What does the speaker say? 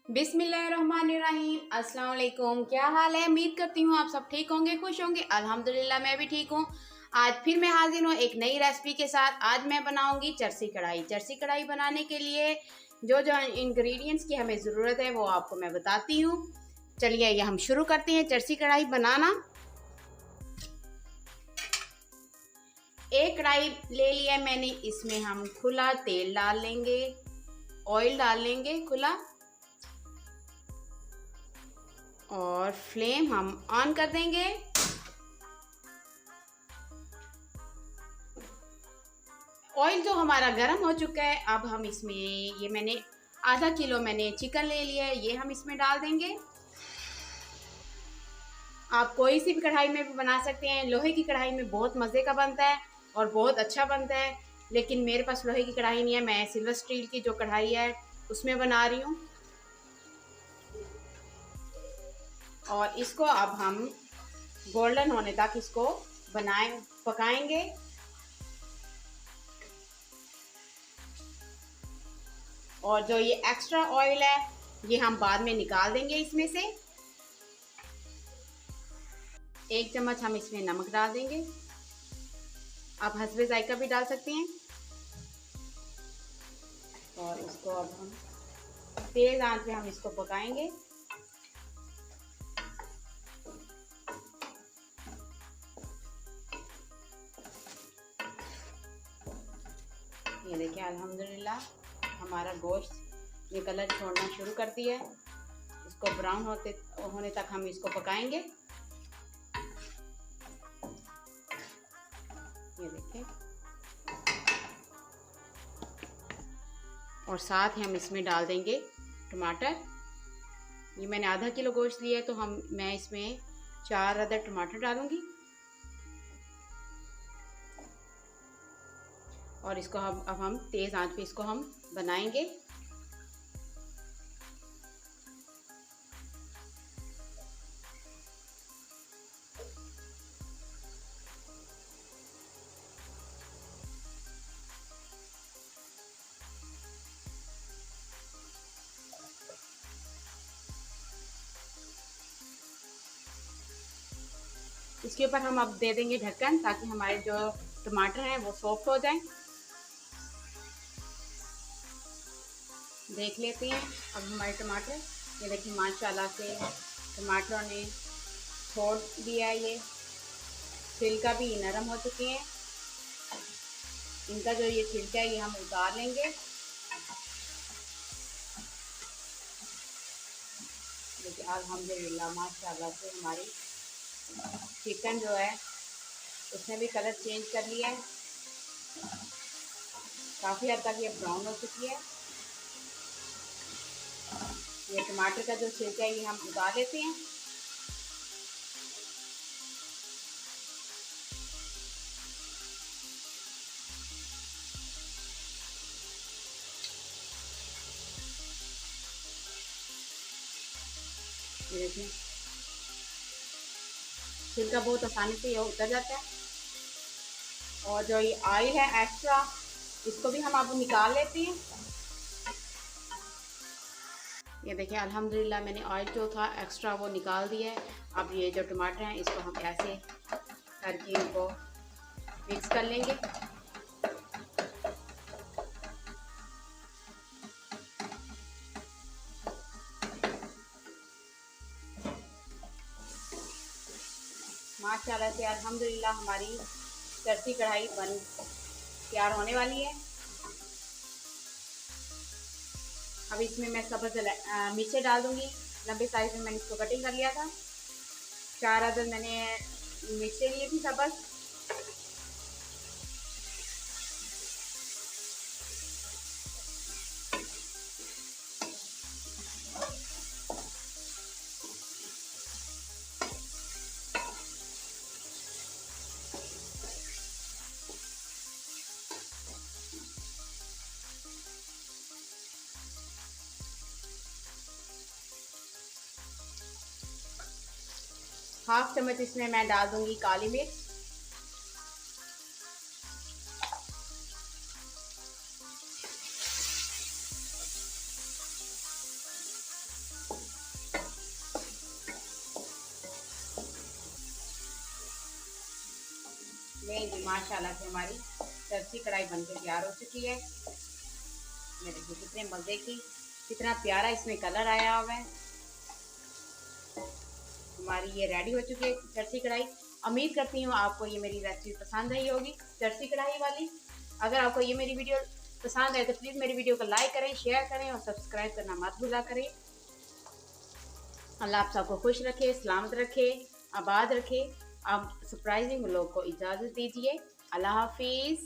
बिस्मिल्लाहिर्रहमानिर्रहीम। अस्सलाम वालेकुम। क्या हाल है? उम्मीद करती हूँ आप सब ठीक होंगे, खुश होंगे। अल्हम्दुलिल्लाह मैं भी ठीक हूँ। आज फिर मैं हाजिर हूँ एक नई रेसिपी के साथ। आज मैं बनाऊंगी चरसी कढ़ाई। चरसी कढ़ाई बनाने के लिए जो जो इंग्रेडिएंट्स की हमें ज़रूरत है वो आपको मैं बताती हूँ। चलिए ये हम शुरू करते हैं चरसी कढ़ाई बनाना। एक कढ़ाई ले लिया मैंने, इसमें हम खुला तेल डाल लेंगे, ऑयल डाल लेंगे खुला, और फ्लेम हम ऑन कर देंगे। ऑयल जो हमारा गर्म हो चुका है, अब हम इसमें ये मैंने आधा किलो मैंने चिकन ले लिया है, ये हम इसमें डाल देंगे। आप कोई सी भी कढ़ाई में भी बना सकते हैं। लोहे की कढ़ाई में बहुत मज़े का बनता है और बहुत अच्छा बनता है, लेकिन मेरे पास लोहे की कढ़ाई नहीं है। मैं सिल्वर स्टील की जो कढ़ाई है उसमें बना रही हूँ। और इसको अब हम गोल्डन होने तक इसको पकाएंगे। और जो ये एक्स्ट्रा ऑयल है ये हम बाद में निकाल देंगे इसमें से। एक चम्मच हम इसमें नमक डाल देंगे, आप हस्बे जायका भी डाल सकते हैं। और इसको अब हम तेज आंच पे हम इसको पकाएंगे। ये देखिए अल्हम्दुलिल्लाह हमारा गोश्त ये कलर छोड़ना शुरू कर दिया है। इसको ब्राउन होने तक हम इसको पकाएंगे। ये देखिए, और साथ ही हम इसमें डाल देंगे टमाटर। ये मैंने आधा किलो गोश्त लिया है तो मैं इसमें 4 अदद टमाटर डालूंगी। और इसको अब हम तेज़ आंच पे इसको हम बनाएंगे। इसके ऊपर हम अब दे देंगे ढक्कन, ताकि हमारे जो टमाटर हैं वो सॉफ्ट हो जाएं। देख लेते हैं अब हमारे टमाटर। ये देखिए माशाल्लाह से टमाटरों ने छोड़ दिया है, ये छिलका भी नरम हो चुके हैं। इनका जो ये छिलका है ये हम उतार लेंगे। देखिए अल्हम्दुलिल्लाह माशाल्लाह से हमारी चिकन जो है उसने भी कलर चेंज कर लिया है। काफ़ी हद तक ये ब्राउन हो चुकी है। ये टमाटर का जो छिलका है ये हम उतार लेते हैं। ये देखिए छिलका बहुत आसानी से ये उतर जाता है। और जो ये ऑयल है एक्स्ट्रा, इसको भी हम अब निकाल लेते हैं। ये देखिए अल्हम्दुलिल्लाह मैंने ऑयल जो था एक्स्ट्रा वो निकाल दिया है। अब ये जो टमाटर हैं इसको हम ऐसे करके इनको मिक्स कर लेंगे। माशाल्लाह से अल्हम्दुलिल्लाह हमारी चरसी कढ़ाई तैयार होने वाली है। अब इसमें मैं सब्ज़ मिर्चें डाल दूँगी। लंबे साइज में मैंने इसको कटिंग कर लिया था। 4 अदद मैंने मिर्चें लिए थी सब्ज़। हाफ चम्मच इसमें मैं डाल दूँगी काली मिर्च। ये जी माशाल्लाह से हमारी चरसी कढ़ाई बनकर तैयार हो चुकी है। ये देखिए कितने मज़े की, कितना प्यारा इसमें कलर आया हुआ है। हमारी ये रेडी हो चुकी है चरसी कढ़ाई। उम्मीद करती हूँ आपको ये मेरी रेसिपी पसंद आई होगी चरसी कढ़ाई वाली। अगर आपको ये मेरी वीडियो पसंद आए तो प्लीज़ मेरी वीडियो को लाइक करें, शेयर करें और सब्सक्राइब करना मत भूला करें। अल्लाह आप सबको खुश रखे, सलामत रखे, आबाद रखे। आप सरप्राइजिंग लोग को इजाज़त दीजिए। अल्लाह हाफिज़।